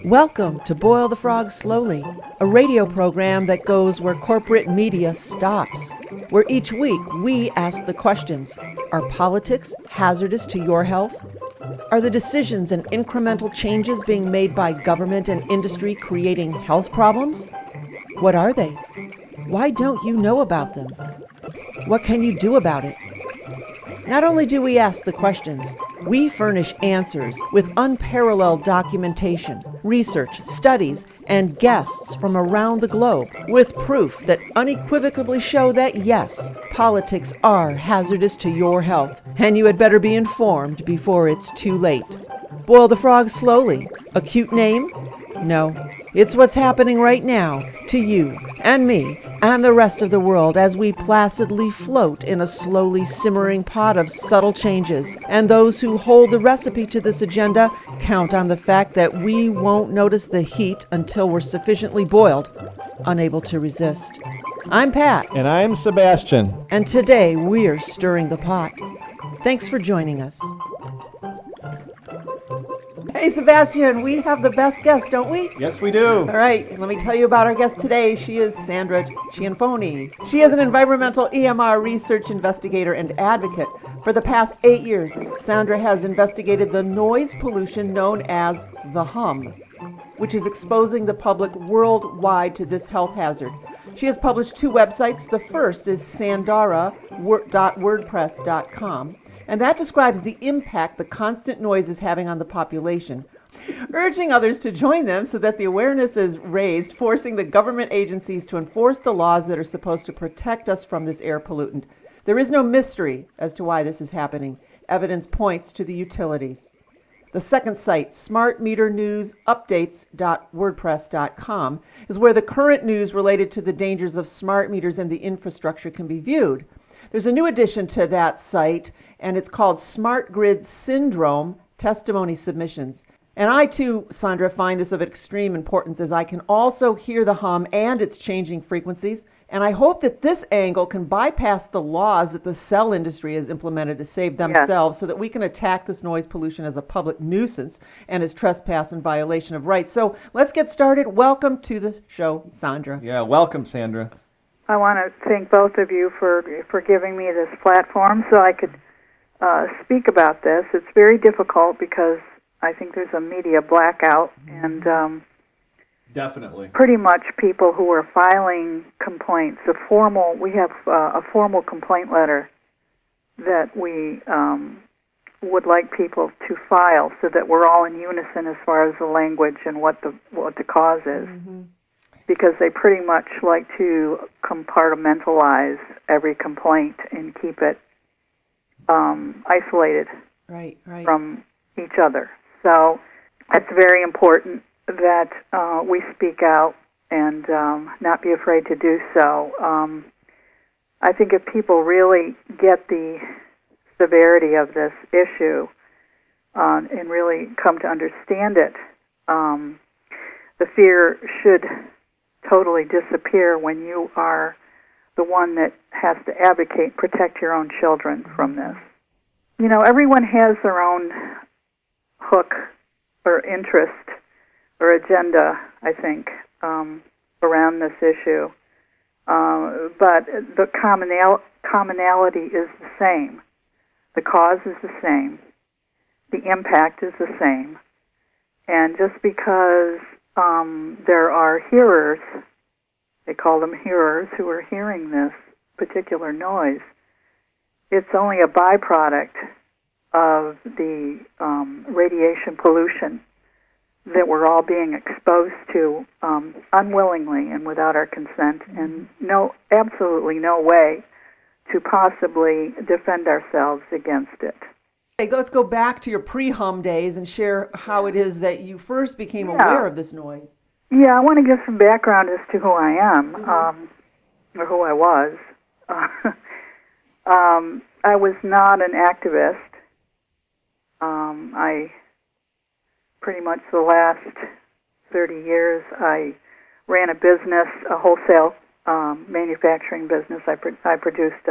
Welcome to Boil the Frog Slowly, a radio program that goes where corporate media stops, where each week we ask the questions: are politics hazardous to your health? Are the decisions and incremental changes being made by government and industry creating health problems? What are they? Why don't you know about them? What can you do about it? Not only do we ask the questions, we furnish answers with unparalleled documentation, research, studies, and guests from around the globe, with proof that unequivocally show that yes, politics are hazardous to your health, and you had better be informed before it's too late. Boil the Frog Slowly. A cute name? No. It's what's happening right now to you and me and the rest of the world as we placidly float in a slowly simmering pot of subtle changes. And those who hold the recipe to this agenda count on the fact that we won't notice the heat until we're sufficiently boiled, unable to resist. I'm Pat. And I'm Sebastian. And today we're stirring the pot. Thanks for joining us. Hey, Sebastian, we have the best guest, don't we? Yes, we do. All right, let me tell you about our guest today. She is Sandra Chianfoni. She is an environmental EMR research investigator and advocate. For the past 8 years, Sandra has investigated the noise pollution known as the hum, which is exposing the public worldwide to this health hazard. She has published 2 websites. The first is sandara.wordpress.com. And that describes the impact the constant noise is having on the population, urging others to join them so that the awareness is raised, forcing the government agencies to enforce the laws that are supposed to protect us from this air pollutant. There is no mystery as to why this is happening. Evidence points to the utilities. The second site, smartmeternewsupdates.wordpress.com, is where the current news related to the dangers of smart meters and the infrastructure can be viewed. There's a new addition to that site, and it's called Smart Grid Syndrome Testimony Submissions. And I too, Sandra, find this of extreme importance as I can also hear the hum and its changing frequencies. And I hope that this angle can bypass the laws that the cell industry has implemented to save themselves, so that we can attack this noise pollution as a public nuisance and as trespass and violation of rights. So let's get started. Welcome to the show, Sandra. Yeah, welcome, Sandra. I want to thank both of you for giving me this platform so I could speak about this. It's very difficult because I think there's a media blackout, and definitely pretty much people who are filing complaints, we have a formal complaint letter that we would like people to file so that we're all in unison as far as the language and what the cause is. Mm-hmm. Because they pretty much like to compartmentalize every complaint and keep it isolated from each other. So it's very important that we speak out and not be afraid to do so. I think if people really get the severity of this issue and really come to understand it, the fear should totally disappear when you are the one that has to advocate, protect your own children from this. You know, everyone has their own hook or interest or agenda, I think, around this issue. But the commonality is the same. The cause is the same. The impact is the same. And just because there are hearers, they call them hearers, who are hearing this particular noise, it's only a byproduct of the radiation pollution that we're all being exposed to unwillingly and without our consent, and absolutely no way to possibly defend ourselves against it. Hey, let's go back to your pre-hum days and share how it is that you first became aware of this noise. Yeah, I want to give some background as to who I am, or who I was. I was not an activist. I pretty much the last 30 years, I ran a business, a wholesale manufacturing business. I produced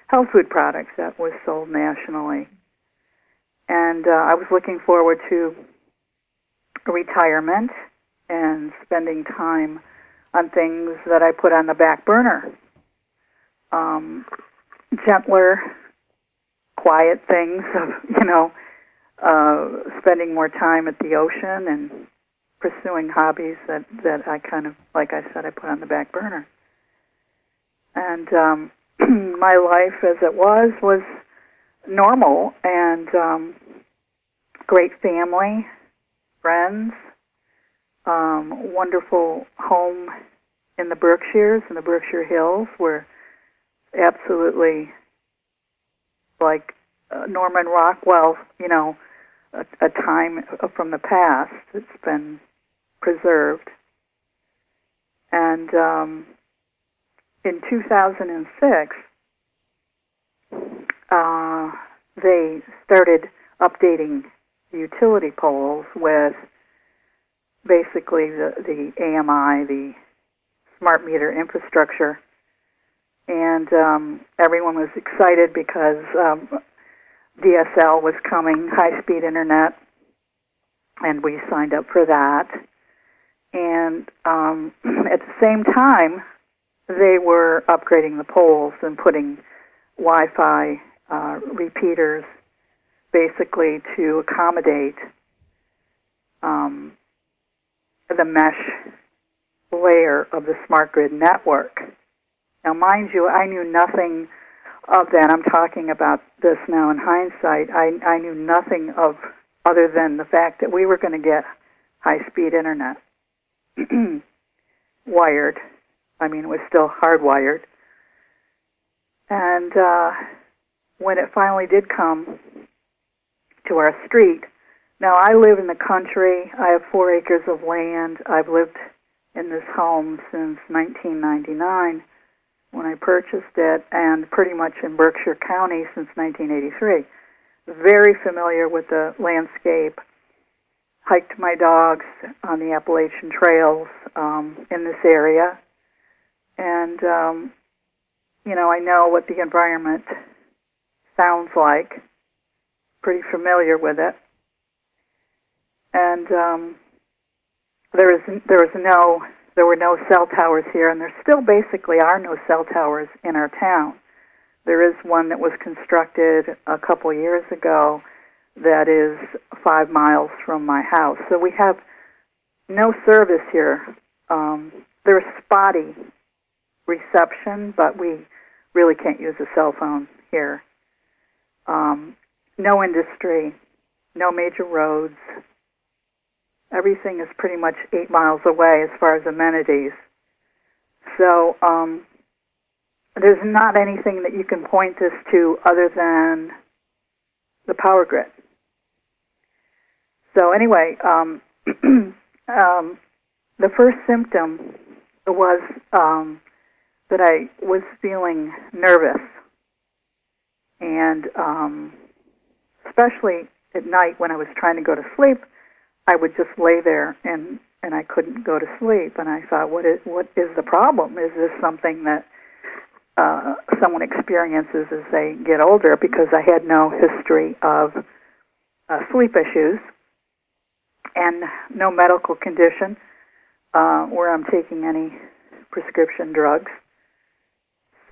health food products that was sold nationally. And I was looking forward to retirement and spending time on things that I put on the back burner. Gentler, quiet things of, spending more time at the ocean and pursuing hobbies that I kind of, like I said, I put on the back burner. And my life as it was normal and great family, friends, wonderful home in the Berkshires, in the Berkshire Hills, where absolutely like Norman Rockwell, a time from the past. It's been preserved. And in 2006, they started updating the utility poles with basically the AMI, the smart meter infrastructure. And everyone was excited because DSL was coming, high-speed internet, and we signed up for that. And at the same time, they were upgrading the poles and putting Wi-Fi repeaters basically to accommodate the mesh layer of the smart grid network. Now, mind you, I knew nothing of that. I'm talking about this now in hindsight. I knew nothing of other than the fact that we were going to get high-speed internet. Wired. I mean, it was still hardwired. And when it finally did come to our street, now I live in the country. I have 4 acres of land. I've lived in this home since 1999 when I purchased it, and pretty much in Berkshire County since 1983. Very familiar with the landscape. Hiked my dogs on the Appalachian trails in this area. And, I know what the environment sounds like. Pretty familiar with it. And there were no cell towers here, and there still basically are no cell towers in our town. There is one that was constructed a couple years ago that is 5 miles from my house. So we have no service here. There's spotty reception, but we really can't use a cell phone here. No industry, no major roads. Everything is pretty much 8 miles away as far as amenities. So there's not anything that you can point this to other than the power grid. So anyway, the first symptom was that I was feeling nervous, and especially at night when I was trying to go to sleep, I would just lay there and I couldn't go to sleep. And I thought, what is the problem? Is this something that someone experiences as they get older? Because I had no history of sleep issues and no medical condition where I'm taking any prescription drugs.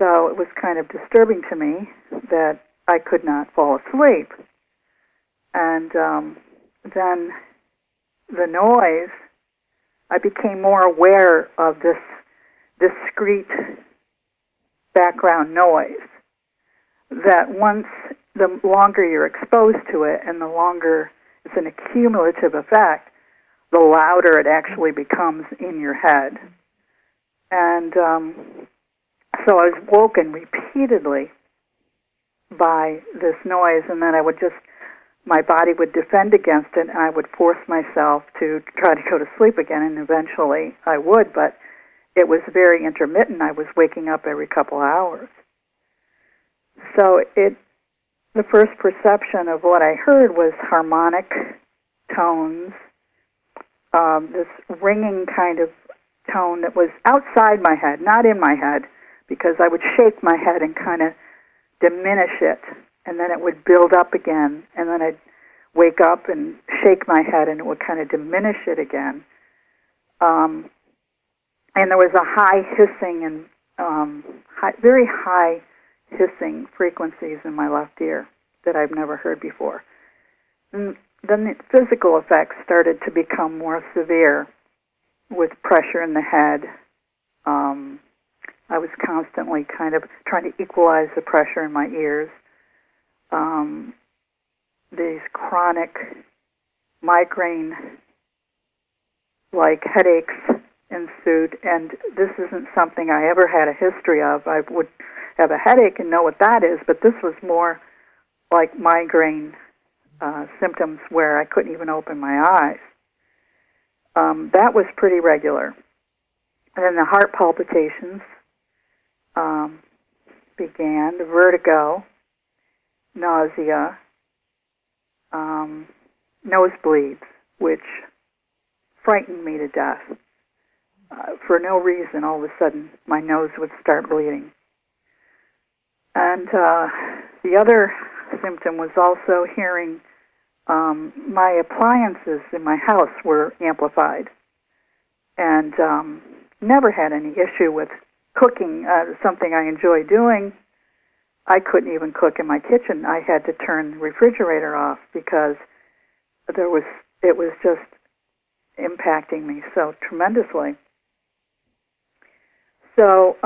So it was kind of disturbing to me that I could not fall asleep. And then the noise, I became more aware of this discrete background noise, that once, the longer you're exposed to it and the longer it's an accumulative effect, the louder it actually becomes in your head. And so I was woken repeatedly by this noise, and then my body would defend against it, and I would force myself to try to go to sleep again, and eventually I would, but it was very intermittent. I was waking up every couple hours. So the first perception of what I heard was harmonic tones, this ringing kind of tone that was outside my head, not in my head, because I would shake my head and kind of diminish it, and then it would build up again, and then I'd wake up and shake my head, and it would kind of diminish it again. And there was a high hissing and very high hissing frequencies in my left ear that I've never heard before. And then the physical effects started to become more severe with pressure in the head. I was constantly kind of trying to equalize the pressure in my ears. These chronic migraine-like headaches ensued, and this isn't something I ever had a history of. I would have a headache and know what that is, but this was more like migraine symptoms where I couldn't even open my eyes. That was pretty regular. And then the heart palpitations began, the vertigo, nausea, nosebleeds, which frightened me to death. For no reason, all of a sudden, my nose would start bleeding. And the other symptom was also hearing my appliances in my house were amplified. And never had any issue with cooking, something I enjoy doing. I couldn't even cook in my kitchen. I had to turn the refrigerator off because it was just impacting me so tremendously. So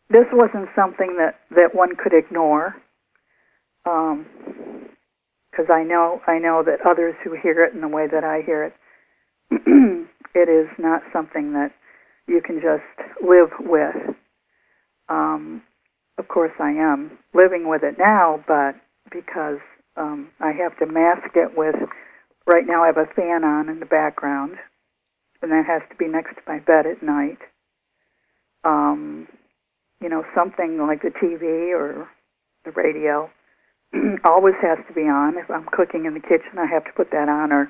this wasn't something that one could ignore, because I know that others who hear it in the way that I hear it, it is not something that you can just live with. Of course, I am living with it now, but because I have to mask it with, right now I have a fan on in the background, and that has to be next to my bed at night. Something like the TV or the radio always has to be on. If I'm cooking in the kitchen, I have to put that on, or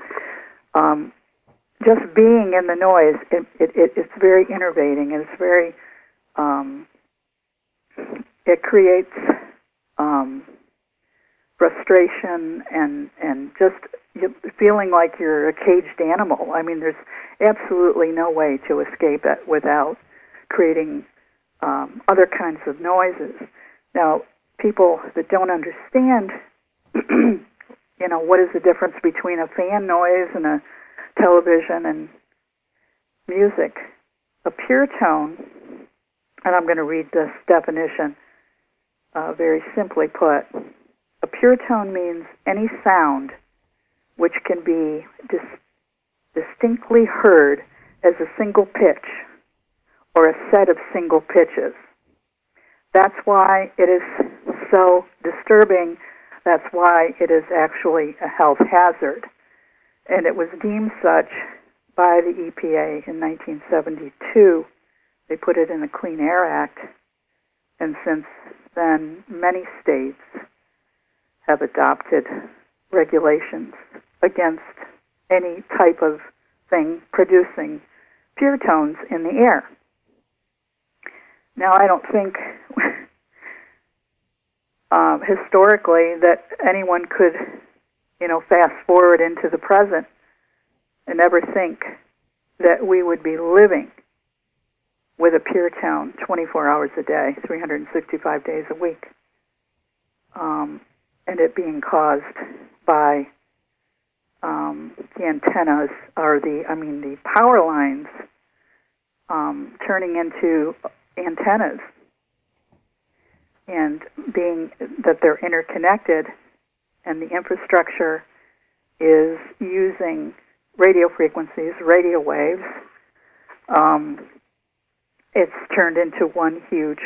just being in the noise, it's very enervating, and it's very, it creates frustration and just feeling like you're a caged animal. I mean, there's absolutely no way to escape it without creating other kinds of noises. Now, people that don't understand, what is the difference between a fan noise and a television and music? A pure tone, and I'm going to read this definition very simply put. A pure tone means any sound which can be distinctly heard as a single pitch or a set of single pitches. That's why it is so disturbing. That's why it is actually a health hazard. And it was deemed such by the EPA in 1972. They put it in the Clean Air Act. And since then, many states have adopted regulations against any type of thing producing pure tones in the air. Now, I don't think historically that anyone could, fast forward into the present and ever think that we would be living with a pure tone 24 hours a day, 365 days a week, and it being caused by the antennas, or the power lines turning into antennas, and being that they're interconnected, and the infrastructure is using radio frequencies, radio waves. It's turned into one huge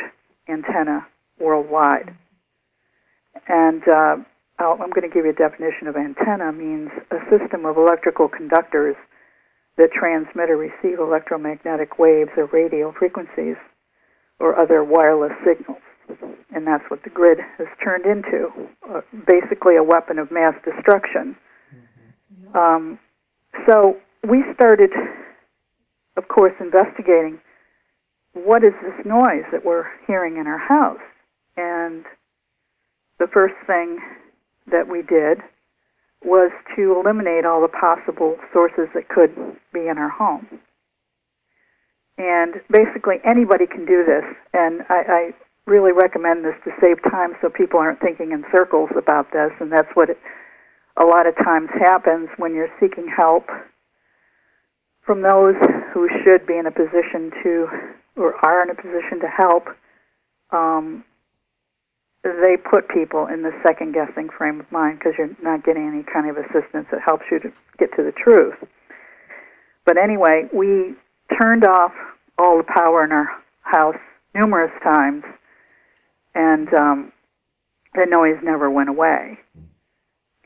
antenna worldwide. And I'm going to give you a definition of antenna. Means a system of electrical conductors that transmit or receive electromagnetic waves or radio frequencies or other wireless signals. And that's what the grid has turned into, basically a weapon of mass destruction. So we started, of course, investigating what is this noise that we're hearing in our house. And the first thing that we did was to eliminate all the possible sources that could be in our home. And basically anybody can do this, and I really recommend this to save time so people aren't thinking in circles about this, and that's what a lot of times happens when you're seeking help from those who should be in a position to, or are in a position to help. They put people in the second-guessing frame of mind because you're not getting any kind of assistance that helps you to get to the truth. But anyway, we turned off all the power in our house numerous times, and the noise never went away.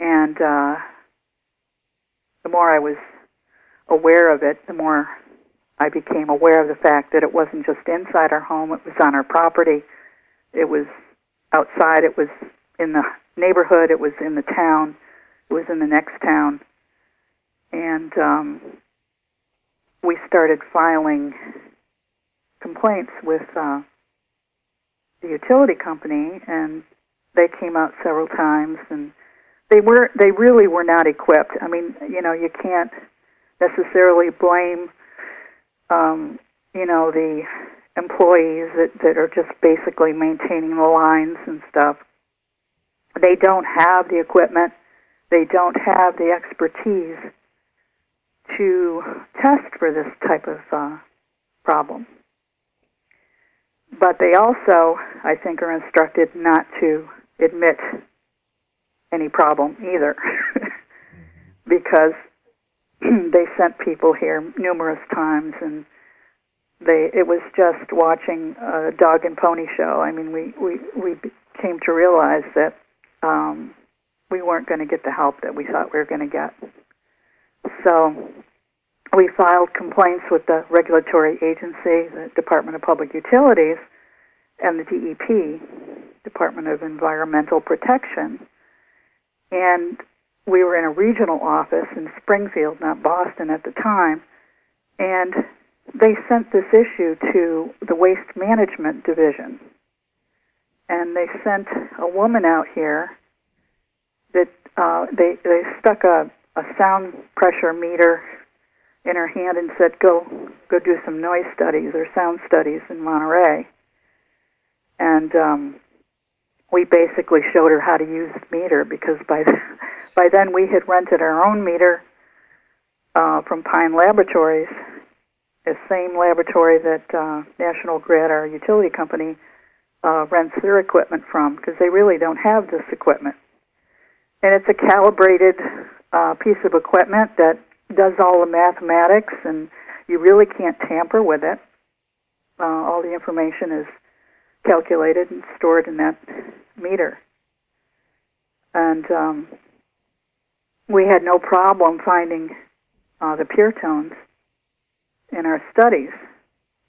And the more I was aware of it, the more I became aware of the fact that it wasn't just inside our home, it was on our property, it was outside, it was in the neighborhood, it was in the town, it was in the next town. And we started filing complaints with the utility company, and they came out several times, and they really were not equipped. I mean, you can't necessarily blame the employees that are just basically maintaining the lines and stuff. They don't have the equipment, they don't have the expertise to test for this type of problem. But they also, I think, are instructed not to admit any problem either because they sent people here numerous times, and it was just watching a dog and pony show. I mean, we came to realize that we weren't going to get the help that we thought we were going to get. So we filed complaints with the regulatory agency, the Department of Public Utilities, and the DEP, Department of Environmental Protection. And we were in a regional office in Springfield, not Boston at the time, and they sent this issue to the Waste Management Division. And they sent a woman out here that they stuck a sound pressure meter in her hand and said, go do some noise studies or sound studies in Monterey. And we basically showed her how to use the meter, because by then we had rented our own meter from Pine Laboratories, the same laboratory that National Grid, our utility company, rents their equipment from, because they really don't have this equipment. And it's a calibrated piece of equipment that does all the mathematics, and you really can't tamper with it. All the information is calculated and stored in that meter. And we had no problem finding the pure tones in our studies.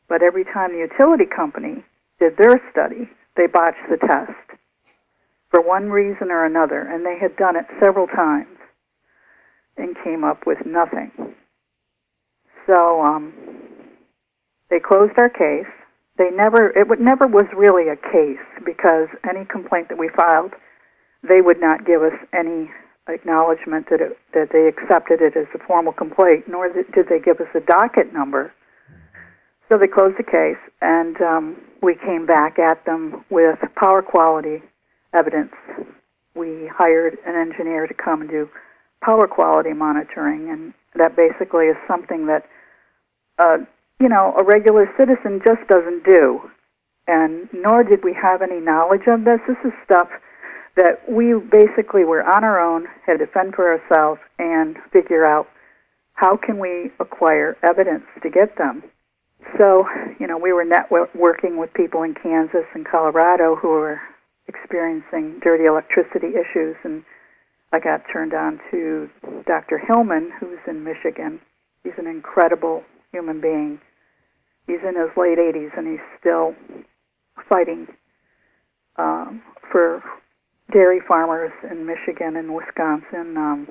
But every time the utility company did their study, they botched the test for one reason or another, and they had done it several times and came up with nothing. So they closed our case. It never was really a case, because any complaint that we filed, they would not give us any acknowledgement that they accepted it as a formal complaint, nor did they give us a docket number. So they closed the case, and we came back at them with power quality evidence. We hired an engineer to come and do power quality monitoring, and that basically is something that a regular citizen just doesn't do. And nor did we have any knowledge of this. This is stuff that we basically were on our own, had to fend for ourselves and figure out how can we acquire evidence to get them. So, we were networking with people in Kansas and Colorado who were experiencing dirty electricity issues, and I got turned on to Dr. Hillman, who's in Michigan. He's an incredible human being. He's in his late 80s, and he's still fighting for dairy farmers in Michigan and Wisconsin.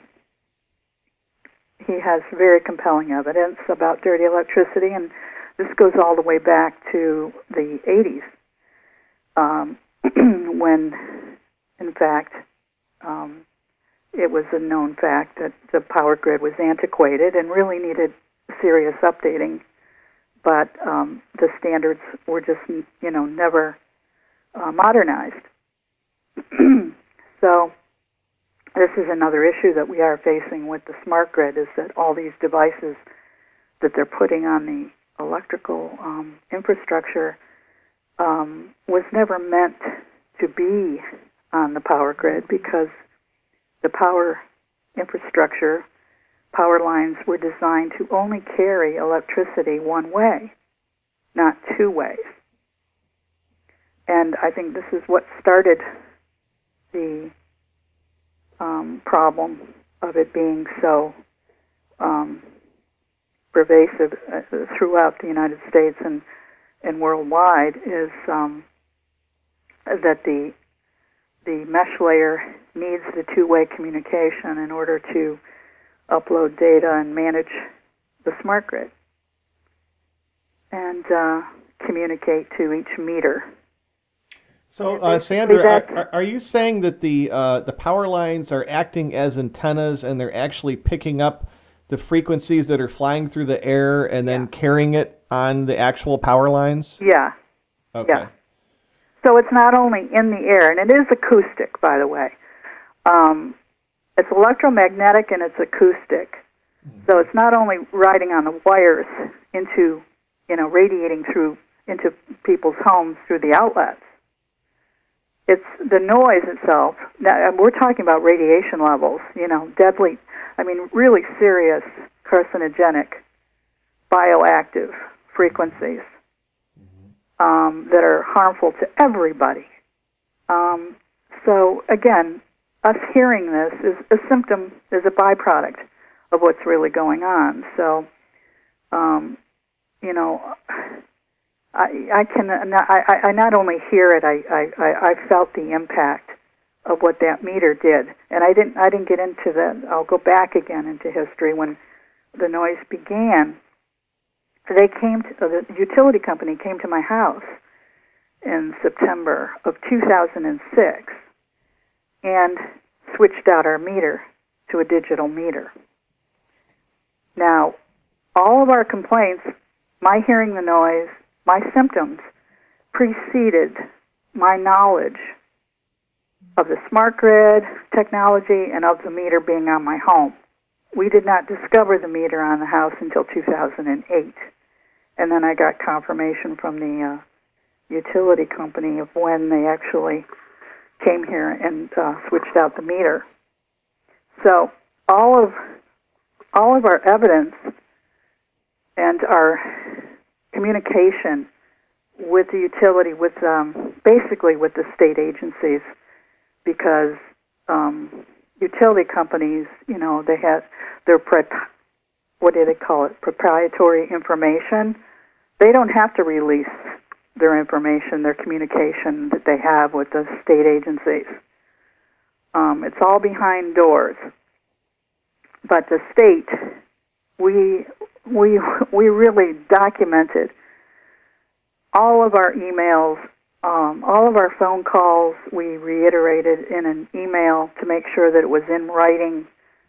He has very compelling evidence about dirty electricity, and this goes all the way back to the 80s, when, in fact, it was a known fact that the power grid was antiquated and really needed serious updating. But the standards were just, never modernized. So this is another issue that we are facing with the smart grid, is that all these devices that they're putting on the electrical infrastructure was never meant to be on the power grid, because the power infrastructure, power lines were designed to only carry electricity one way, not two ways. And I think this is what started the problem of it being so pervasive throughout the United States and worldwide, is that the mesh layer needs the two-way communication in order to upload data and manage the smart grid and communicate to each meter. So, Sandra, are you saying that the power lines are acting as antennas, and they're actually picking up the frequencies that are flying through the air and then carrying it on the actual power lines? Yeah. Okay. Yeah. So it's not only in the air, and it is acoustic, by the way. It's electromagnetic and it's acoustic. So it's not only riding on the wires into, radiating through into people's homes through the outlets. It's the noise itself. Now, we're talking about radiation levels, deadly, really serious carcinogenic, bioactive frequencies that are harmful to everybody. So, again, us hearing this is a symptom, is a byproduct of what's really going on. So, I not only hear it, I felt the impact of what that meter did, and I didn't get into that. I'll go back again into history. When the noise began, the utility company came to my house in September of 2006 and switched out our meter to a digital meter. Now, all of our complaints, my hearing the noise, my symptoms, preceded my knowledge of the smart grid technology and of the meter being on my home. We did not discover the meter on the house until 2008. And then I got confirmation from the utility company of when they actually came here and switched out the meter. So all of our evidence and our communication with the utility, with basically with the state agencies, because utility companies, they have their what do they call it? Proprietary information. They don't have to release their information, their communication that they have with the state agencies. It's all behind doors. But the state, we really documented all of our emails, all of our phone calls. We reiterated in an email to make sure that it was in writing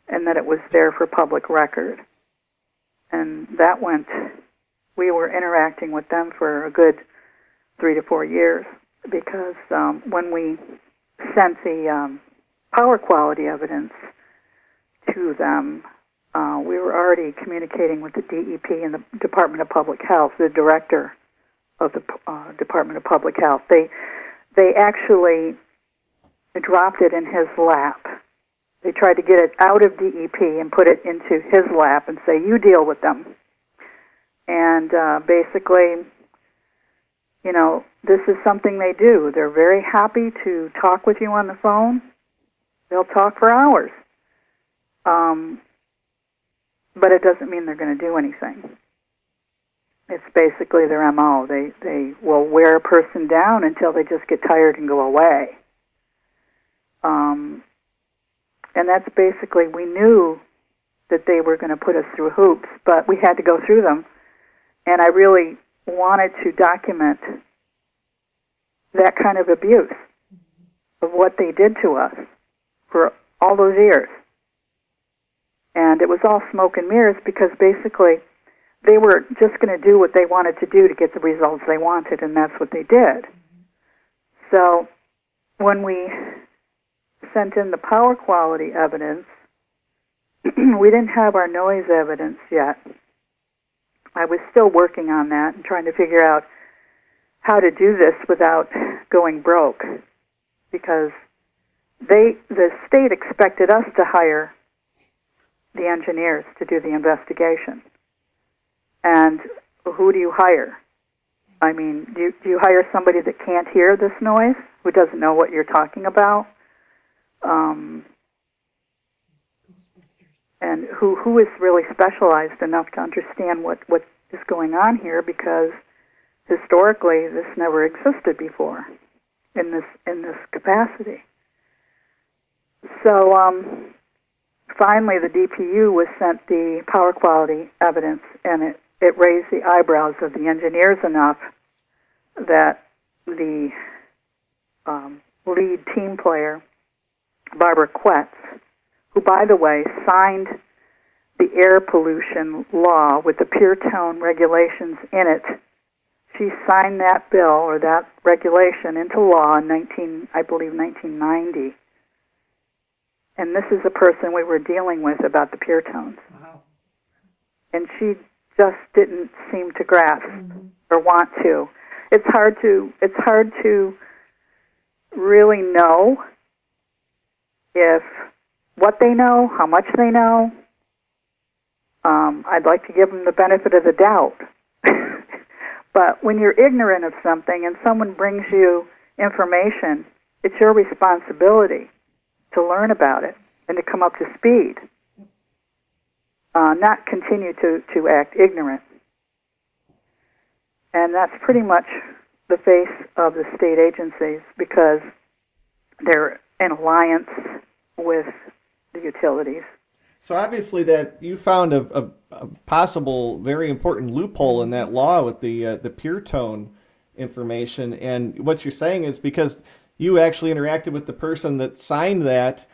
and that it was there for public record. And that we were interacting with them for a good 3 to 4 years, because when we sent the power quality evidence to them, we were already communicating with the DEP and the Department of Public Health, the director of the Department of Public Health. They actually dropped it in his lap. They tried to get it out of DEP and put it into his lap and say, you deal with them. And basically, this is something they do. They're very happy to talk with you on the phone. They'll talk for hours. But it doesn't mean they're going to do anything. It's basically their MO. They will wear a person down until they just get tired and go away. And that's basically, we knew that they were going to put us through hoops, but we had to go through them. And I really wanted to document that kind of abuse of what they did to us for all those years. And it was all smoke and mirrors because basically they were just going to do what they wanted to do to get the results they wanted, and that's what they did. So when we sent in the power quality evidence, we didn't have our noise evidence yet. I was still working on that and trying to figure out how to do this without going broke, because the state expected us to hire the engineers to do the investigation. And who do you hire? I mean, do you hire somebody that can't hear this noise, who doesn't know what you're talking about? And who is really specialized enough to understand what is going on here, because historically this never existed before in this capacity. So finally the DPU was sent the power quality evidence, and it raised the eyebrows of the engineers enough that the lead team player, Barbara Quetz, who, by the way, signed the air pollution law with the pure tone regulations in it. She signed that bill, or that regulation, into law in 1990. And this is the person we were dealing with about the pure tones. Wow. And she just didn't seem to grasp or want to. It's hard to really know if what they know, how much they know. I'd like to give them the benefit of the doubt. But when you're ignorant of something and someone brings you information, it's your responsibility to learn about it and to come up to speed, not continue to act ignorant. And that's pretty much the face of the state agencies, because they're in alliance with the utilities. So obviously that you found a possible very important loophole in that law with the pure tone information, and what you're saying is because you actually interacted with the person that signed that,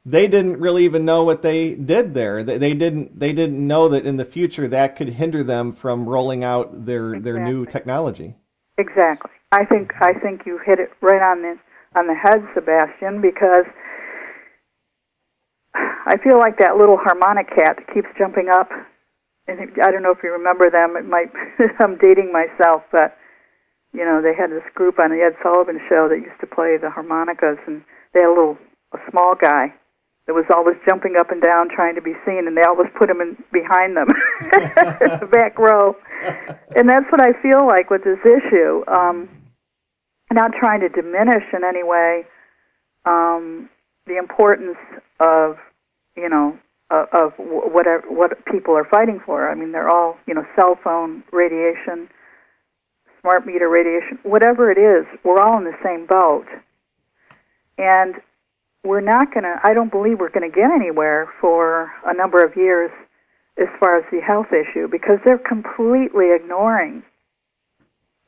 they didn't really even know what they did there. They didn't know that in the future that could hinder them from rolling out their new technology. Exactly. I think you hit it right on the head, Sebastian, because I feel like that little harmonic cat that keeps jumping up. And I don't know if you remember them. It might I'm dating myself, but you know, they had this group on the Ed Sullivan Show that used to play the harmonicas, and they had a small guy that was always jumping up and down trying to be seen, and they always put him behind them, in the back row. And that's what I feel like with this issue. Not trying to diminish in any way the importance of, of what people are fighting for. I mean, they're all, cell phone radiation, smart meter radiation, whatever it is, we're all in the same boat. And I don't believe we're going to get anywhere for a number of years as far as the health issue, because they're completely ignoring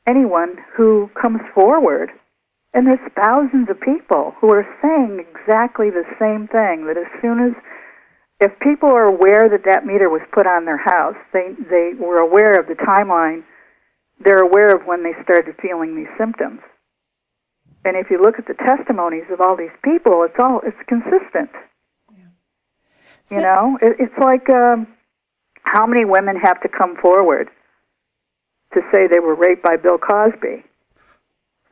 anyone who comes forward. And there's thousands of people who are saying exactly the same thing, that if people are aware that meter was put on their house, they were aware of the timeline, they're aware of when they started feeling these symptoms. And if you look at the testimonies of all these people, it's consistent. Yeah. It's like how many women have to come forward to say they were raped by Bill Cosby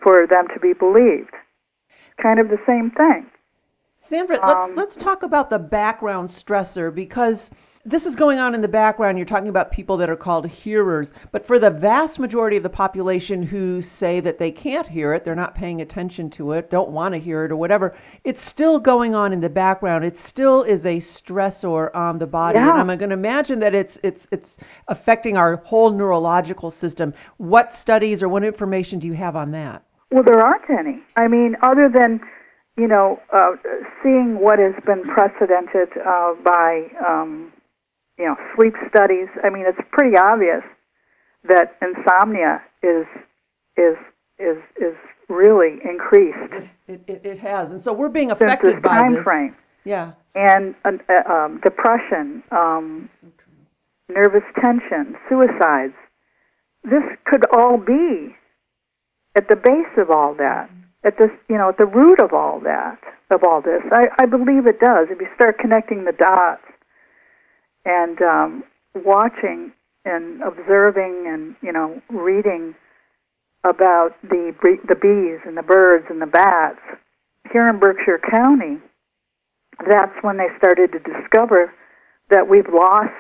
for them to be believed? Kind of the same thing. Sandra, let's talk about the background stressor, because this is going on in the background. You're talking about people that are called hearers, but for the vast majority of the population who say that they can't hear it, they're not paying attention to it, don't want to hear it or whatever, it's still going on in the background. It still is a stressor on the body. Yeah. And I'm going to imagine that it's affecting our whole neurological system. What studies or what information do you have on that? Well, there aren't any. I mean, other than, seeing what has been precedented by sleep studies. I mean, it's pretty obvious that insomnia is really increased. It has, and so we're being affected by time this. frame. Yeah. And depression, nervous tension, suicides. This could all be at the base of all that, at this, at the root of all that, of all this. I believe it does. If you start connecting the dots and watching and observing and reading about the bees and the birds and the bats here in Berkshire County, that's when they started to discover that we've lost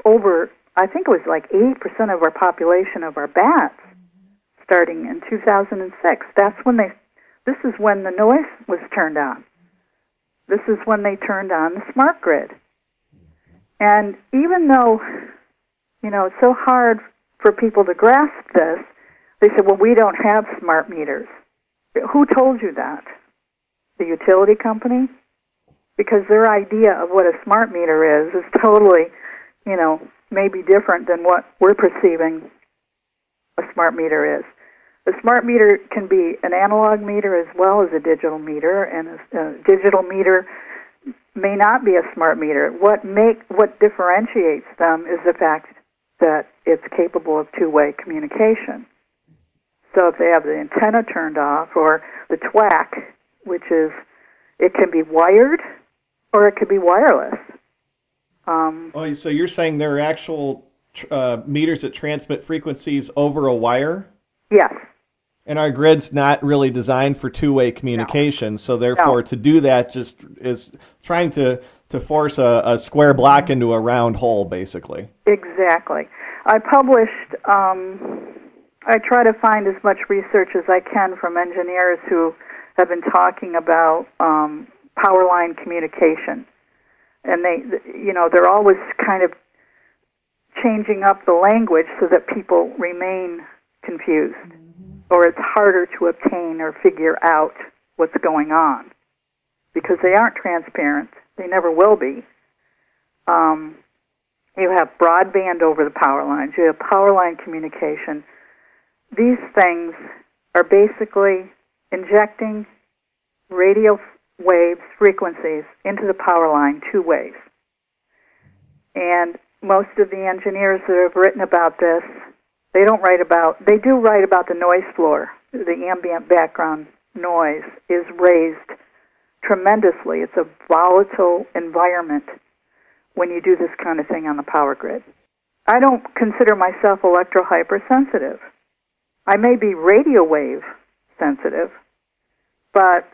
over, I think it was like 80% of our population of our bats starting in 2006. This is when the noise was turned on. This is when they turned on the smart grid. And even though, it's so hard for people to grasp this, they said, well, we don't have smart meters. Who told you that? The utility company? Because their idea of what a smart meter is totally, maybe different than what we're perceiving a smart meter is. A smart meter can be an analog meter as well as a digital meter, and a digital meter may not be a smart meter. What differentiates them is the fact that it's capable of two-way communication. So if they have the antenna turned off, or the TWAC, which is, it can be wired or it could be wireless. So you're saying there are actual meters that transmit frequencies over a wire? Yes. And our grid's not really designed for two-way communication, so therefore to do that just is trying to force a square block into a round hole, basically. Exactly. I published, I try to find as much research as I can from engineers who have been talking about power line communication. And they're always kind of changing up the language so that people remain confused, or it's harder to obtain or figure out what's going on, because they aren't transparent. They never will be. You have broadband over the power lines. You have power line communication. These things are basically injecting radio waves, frequencies, into the power line two ways. And most of the engineers that have written about this, they do write about the noise floor. The ambient background noise is raised tremendously. It's a volatile environment when you do this kind of thing on the power grid. I don't consider myself electro-hypersensitive. I may be radio wave sensitive, but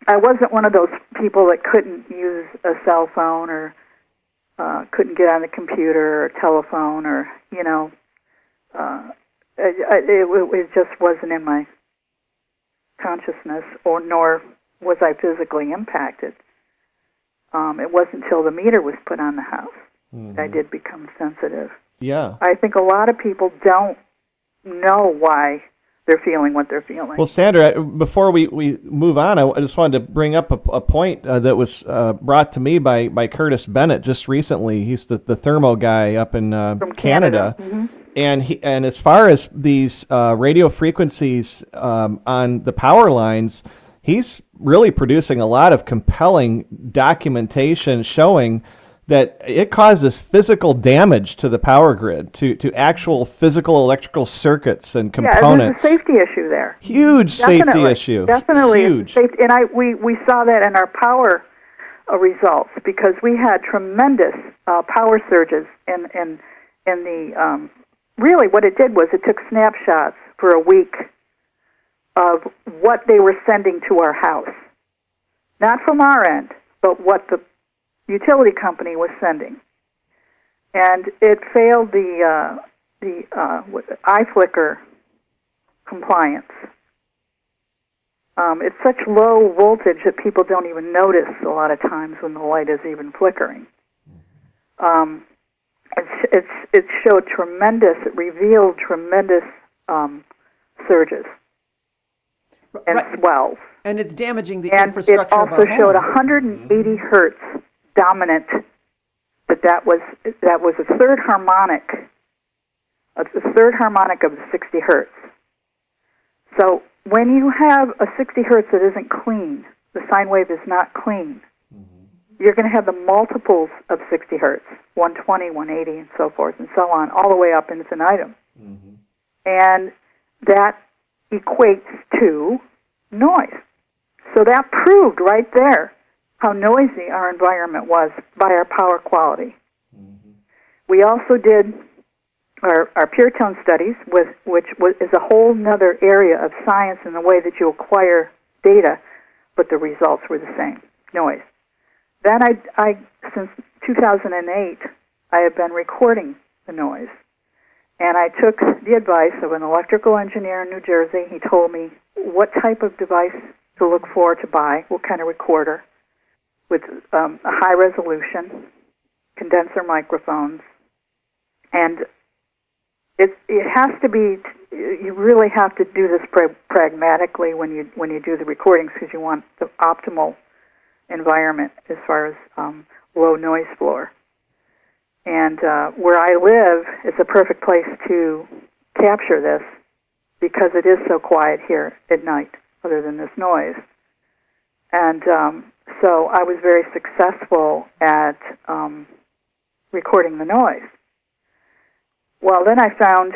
I wasn't one of those people that couldn't use a cell phone or couldn't get on the computer or telephone, or, it just wasn't in my consciousness, nor was I physically impacted. It wasn't until the meter was put on the house that I did become sensitive. Yeah. I think a lot of people don't know why they're feeling what they're feeling. Well, Sandra, before we move on, I just wanted to bring up a point that was brought to me by Curtis Bennett just recently. He's the thermo guy up in From Canada. Mm-hmm. And as far as these radio frequencies on the power lines, he's really producing a lot of compelling documentation showing that it causes physical damage to the power grid, to actual physical electrical circuits and components. Yeah, there's a safety issue there. Huge safety issue. Definitely. Huge. And we saw that in our power results, because we had tremendous power surges in the really what it did was it took snapshots for a week of what they were sending to our house. Not from our end, but what the utility company was sending. And it failed the iFlicker compliance. It's such low voltage that people don't even notice a lot of times when the light is even flickering. It showed it revealed tremendous surges and swells. And it's damaging the infrastructure of our homes. And it also showed 180 hertz dominant, that was a third harmonic. It's the third harmonic of the 60 hertz. So when you have a 60 hertz that isn't clean, the sine wave is not clean, you're going to have the multiples of 60 hertz, 120, 180, and so forth and so on, all the way up infinitum. And that equates to noise. So that proved right there how noisy our environment was by our power quality. We also did our pure tone studies, which is a whole other area of science in the way that you acquire data, but the results were the same, noise. Then I since 2008, I have been recording the noise. And I took the advice of an electrical engineer in New Jersey. He told me what type of device to look for to buy, what kind of recorder, with a high resolution, condenser microphones, and it has to be. You really have to do this pragmatically when you do the recordings, because you want the optimal environment as far as low noise floor. And where I live is a perfect place to capture this because it is so quiet here at night, other than this noise. And so I was very successful at recording the noise. Well, then I found,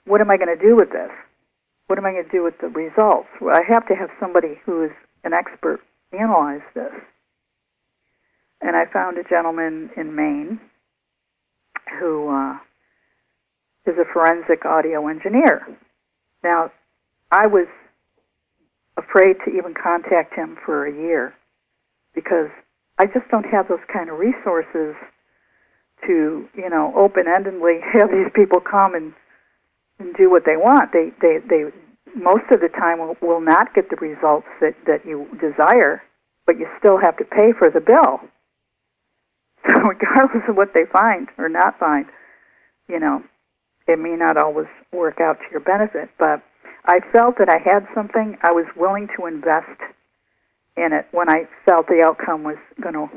what am I going to do with this? What am I going to do with the results? Well, I have to have somebody who is an expert analyze this. And I found a gentleman in Maine who is a forensic audio engineer. Now, I was afraid to even contact him for a year because I just don't have those kind of resources to, open-endedly have these people come and do what they want. They most of the time will not get the results that you desire, but you still have to pay for the bill. So regardless of what they find or not find, it may not always work out to your benefit. But I felt that I had something. I was willing to invest in it when I felt the outcome was going to,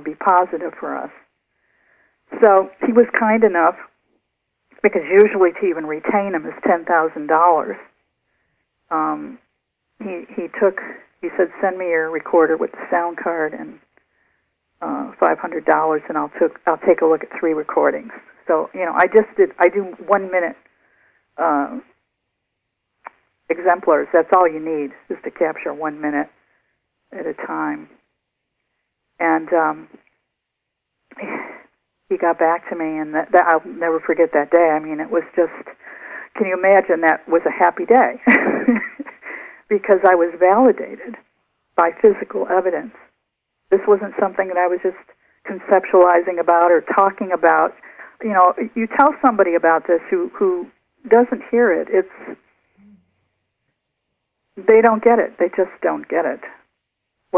be positive for us. So he was kind enough, because usually to even retain him is $10,000. He said, send me your recorder with the sound card and $500, and I'll take a look at 3 recordings. So I do 1 minute exemplars. That's all you need, is to capture 1 minute at a time. And he got back to me, and that I'll never forget that day. I mean, it was just, can you imagine, that was a happy day because I was validated by physical evidence. This wasn't something that I was just conceptualizing about or talking about. You tell somebody about this who doesn't hear it, they don't get it. They just don't get it,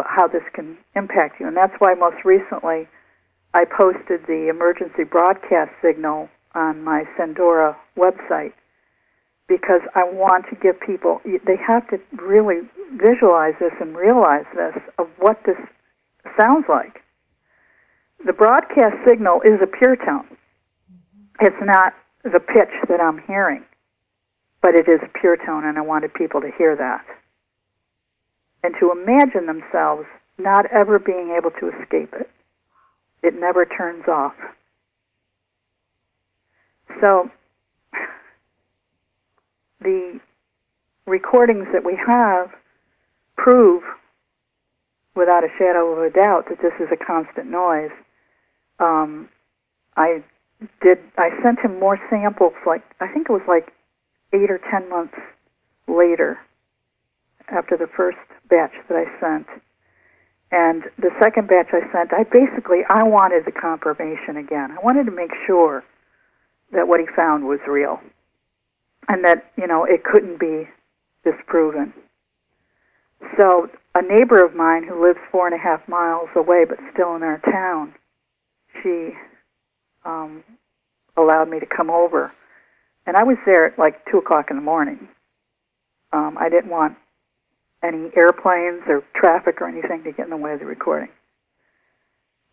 how this can impact you. And that's why most recently I posted the emergency broadcast signal on my Sandora website, because I want to give people, they have to really visualize this and realize this, of what this sounds like. The broadcast signal is a pure tone. It's not the pitch that I'm hearing, but it is a pure tone, and I wanted people to hear that. And to imagine themselves not ever being able to escape it. It never turns off. So the recordings that we have prove without a shadow of a doubt that this is a constant noise. I sent him more samples, I think it was 8 or 10 months later after the first batch that I sent. And the second batch I sent, I wanted the confirmation again. I wanted to make sure that what he found was real and that, it couldn't be disproven. So a neighbor of mine who lives 4.5 miles away but still in our town, she allowed me to come over. And I was there at 2 o'clock in the morning. I didn't want any airplanes or traffic or anything to get in the way of the recording.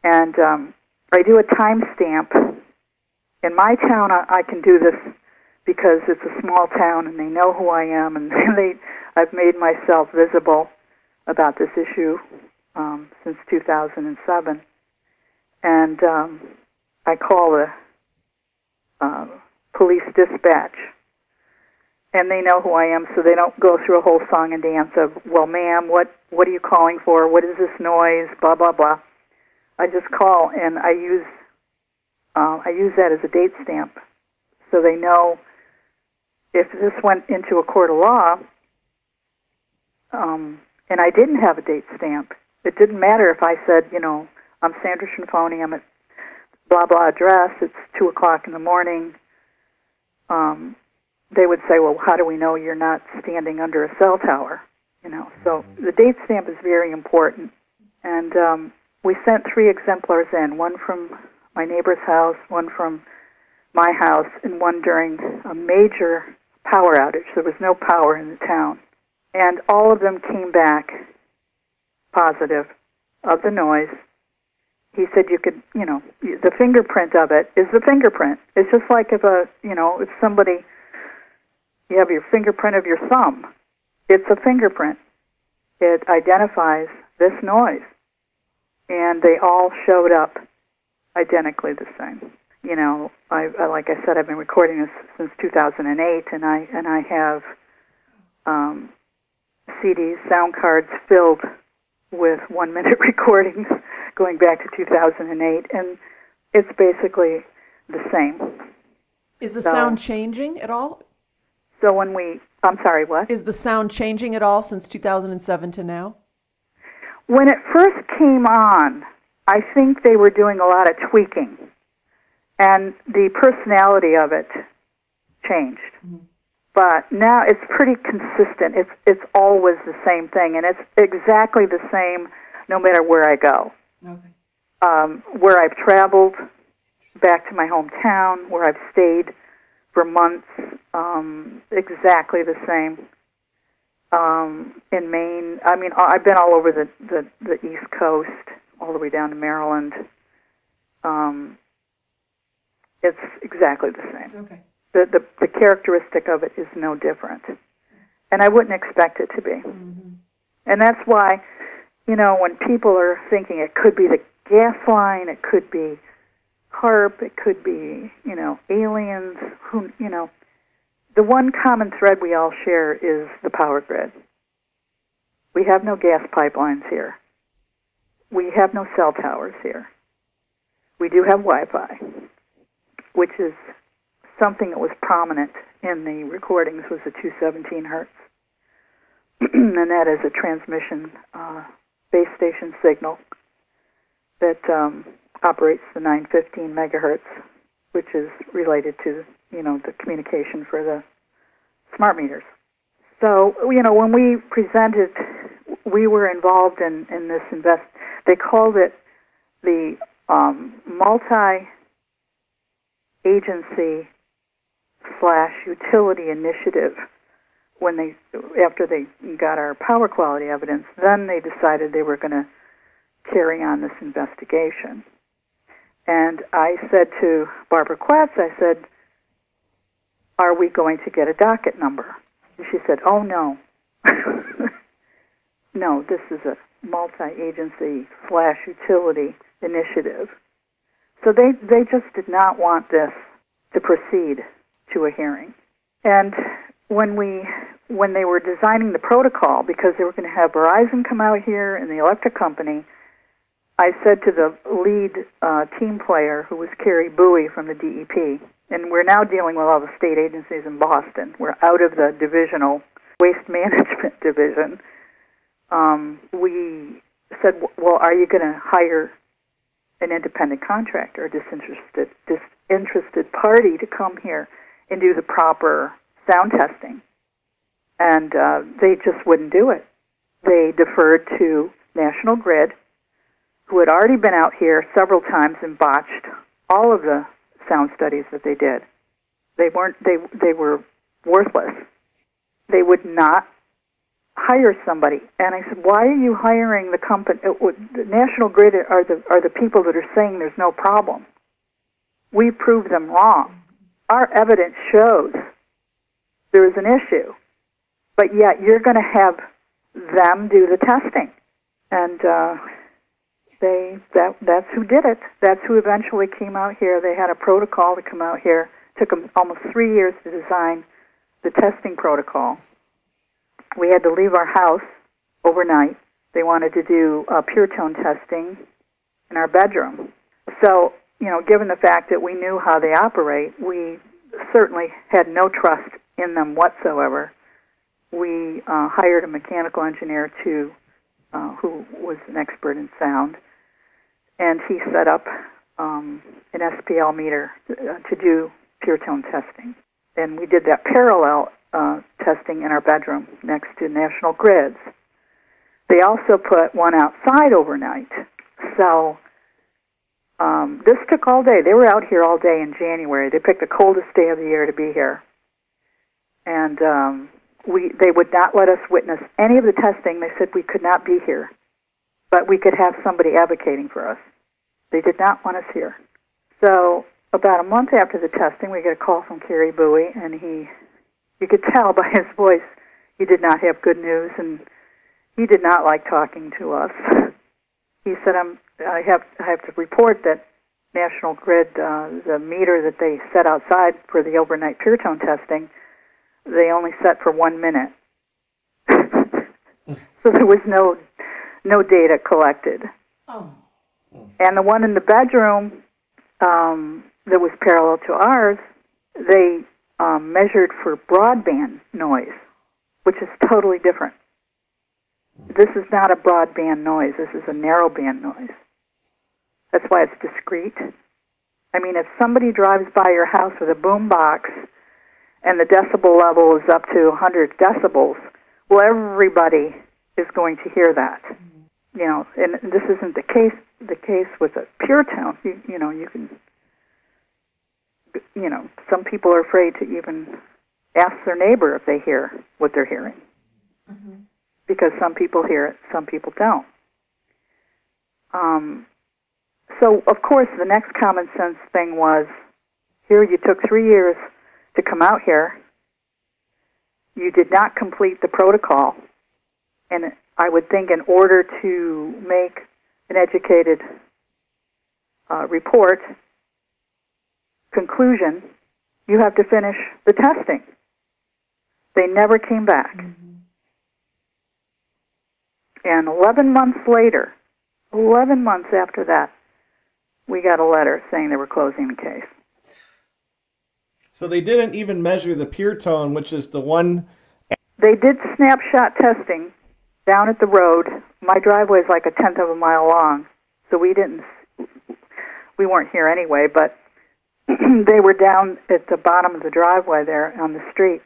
And I do a timestamp. In my town, I can do this because it's a small town and they know who I am, and I've made myself visible about this issue since 2007. And I call the police dispatch, and they know who I am, so they don't go through a whole song and dance of, well, ma'am, what are you calling for? What is this noise? Blah, blah, blah. I just call, and I use that as a date stamp, so they know if this went into a court of law, and I didn't have a date stamp, it didn't matter if I said, I'm Sandra Chianfoni, I'm at blah, blah address, it's 2 o'clock in the morning. They would say, well, how do we know you're not standing under a cell tower? So the date stamp is very important. And we sent 3 exemplars in, one from my neighbor's house, one from my house, and one during a major power outage. There was no power in the town. And all of them came back positive of the noise. He said you could, the fingerprint of it is the fingerprint. It's just like if if somebody, you have your fingerprint of your thumb. It's a fingerprint. It identifies this noise. And they all showed up identically the same. Like I said, I've been recording this since 2008, and I have CDs, sound cards filled with 1-minute recordings going back to 2008, and it's basically the same. Is the sound changing at all? So I'm sorry, what? Is the sound changing at all since 2007 to now? When it first came on, I think they were doing a lot of tweaking, and the personality of it changed. Mm-hmm. But now it's pretty consistent. It's always the same thing, and it's exactly the same no matter where I go. Okay. Where I've traveled back to my hometown, where I've stayed for months, exactly the same. In Maine, I've been all over the East Coast, all the way down to Maryland. It's exactly the same. Okay. The characteristic of it is no different. And I wouldn't expect it to be. Mm-hmm. And that's why, when people are thinking it could be the gas line, it could be HARP, it could be, aliens, the one common thread we all share is the power grid. We have no gas pipelines here. We have no cell towers here. We do have Wi-Fi, which is something that was prominent in the recordings was the 217 hertz. And that is a transmission base station signal that operates the 915 megahertz, which is related to, the communication for the smart meters. So, when we presented, we were involved in this they called it the mult-agency / utility initiative. After they got our power quality evidence, then they decided they were going to carry on this investigation. And I said to Barbara Quatz, I said, are we going to get a docket number? And she said, oh, no. No, this is a multi-agency / utility initiative. So they just did not want this to proceed to a hearing. And when they were designing the protocol, because they were going to have Verizon come out here and the electric company, I said to the lead team player, who was Carrie Bowie from the DEP, and we're now dealing with all the state agencies in Boston. We're out of the divisional waste management division. We said, well, are you going to hire an independent contractor, a disinterested party to come here and do the proper sound testing? And they just wouldn't do it. They deferred to National Grid, who had already been out here several times and botched all of the sound studies that they did. They were worthless. They would not hire somebody. And I said, why are you hiring the company? The National Grid are the people that are saying there's no problem. We proved them wrong. Our evidence shows there is an issue, but yet you're going to have them do the testing. And that's who did it. That's who eventually came out here. They had a protocol to come out here. It took them almost 3 years to design the testing protocol. We had to leave our house overnight. They wanted to do pure tone testing in our bedroom. So, given the fact that we knew how they operate, we certainly had no trust in them whatsoever. We hired a mechanical engineer who was an expert in sound, and he set up an SPL meter to do pure tone testing. And we did that parallel testing in our bedroom next to national grids. They also put one outside overnight. So this took all day. They were out here all day in January. They picked the coldest day of the year to be here. And they would not let us witness any of the testing. They said we could not be here, but we could have somebody advocating for us. They did not want us here. So about a month after the testing, we get a call from Kerry Bowie, and you could tell by his voice he did not have good news, and he did not like talking to us. He said, I have to report that National Grid, the meter that they set outside for the overnight pure tone testing, they only set for 1 minute. So there was no data collected. Oh. And the one in the bedroom that was parallel to ours, they measured for broadband noise, which is totally different. This is not a broadband noise. This is a narrowband noise. That's why it's discrete. I mean, if somebody drives by your house with a boom box and the decibel level is up to 100 decibels, well, everybody is going to hear that. And this isn't the case with a pure tone. You can, some people are afraid to even ask their neighbor if they hear what they're hearing. Mm-hmm. Because some people hear it, some people don't. So, of course, the next common sense thing was, here you took 3 years to come out here. You did not complete the protocol. And I would think in order to make an educated report, conclusion, you have to finish the testing. They never came back. Mm-hmm. And 11 months later, 11 months after that, we got a letter saying they were closing the case. So they didn't even measure the pure tone, which is the one... They did snapshot testing down at the road. My driveway is like 1/10 of a mile long, so we weren't here anyway, but they were down at the bottom of the driveway there on the street.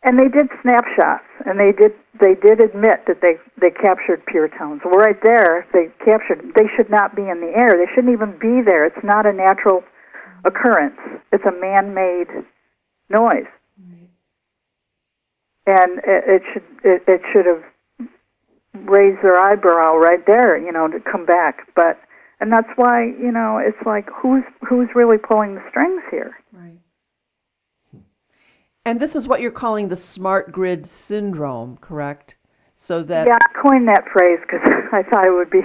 And they did snapshots, and they did admit that they captured pure tones. Well, right there, they should not be in the air. They shouldn't even be there. It's not a natural occurrence. It's a man-made noise. Right. And it should have raised their eyebrow right there, to come back. And that's why, it's like, who's really pulling the strings here? Right. And this is what you're calling the smart grid syndrome, correct? So that I coined that phrase because I thought it would be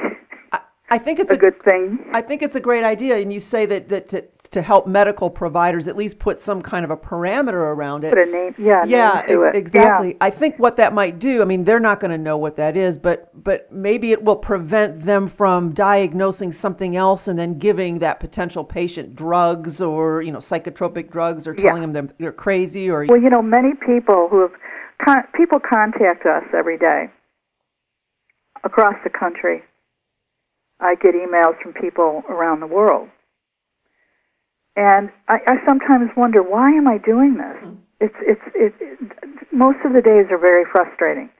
I think it's a good thing. I think it's a great idea, and you say that to help medical providers at least put some kind of a parameter around it. Put a name, name to it. Exactly. Yeah. I think what that might do, I mean, they're not going to know what that is, but maybe it will prevent them from diagnosing something else and then giving that potential patient drugs or, psychotropic drugs or telling them they're crazy or... Well, many people people contact us every day across the country. I get emails from people around the world. And I sometimes wonder, why am I doing this? Most of the days are very frustrating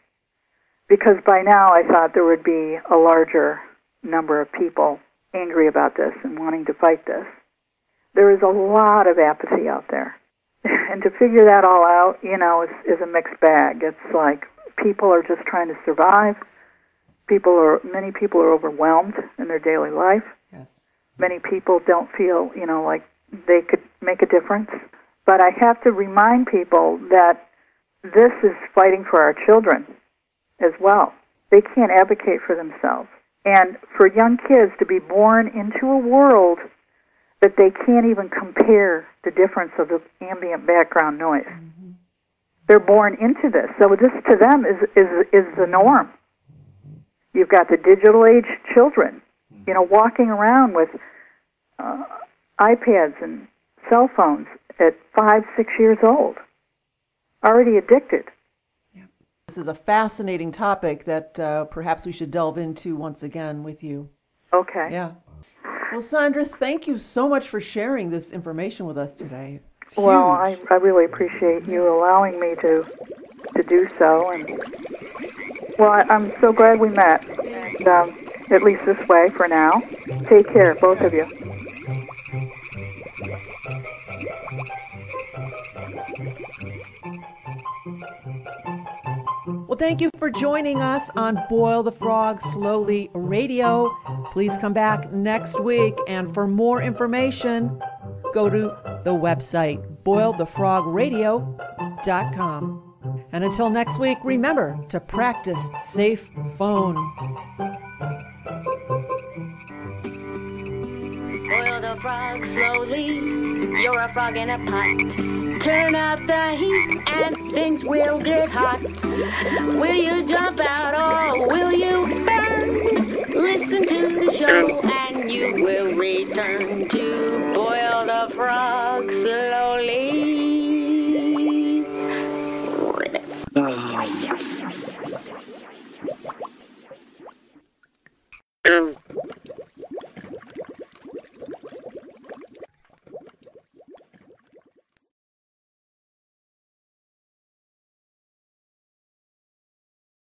because by now I thought there would be a larger number of people angry about this and wanting to fight this. There is a lot of apathy out there. And to figure that all out, is a mixed bag. It's like people are just trying to survive. Many people are overwhelmed in their daily life. Yes. Many people don't feel, like they could make a difference. But I have to remind people that this is fighting for our children as well. they can't advocate for themselves. And for young kids to be born into a world that they can't even compare the difference of the ambient background noise. Mm-hmm. They're born into this. So this to them is the norm. You've got the digital age children, walking around with iPads and cell phones at 5, 6 years old, already addicted. This is a fascinating topic that perhaps we should delve into once again with you. Okay. Yeah. Well, Sandra, thank you so much for sharing this information with us today. It's well, huge. I really appreciate you allowing me to do so. And well, I'm so glad we met, and at least this way for now. Take care, both of you. Well, thank you for joining us on Boil the Frog Slowly Radio. Please come back next week, and for more information, go to the website boilthefrogradio.com. And until next week, remember to practice safe phone. Boil the frog slowly, you're a frog in a pot. Turn out the heat and things will get hot. Will you jump out or will you burn? Listen to the show and you will return to Boil the Frog slowly.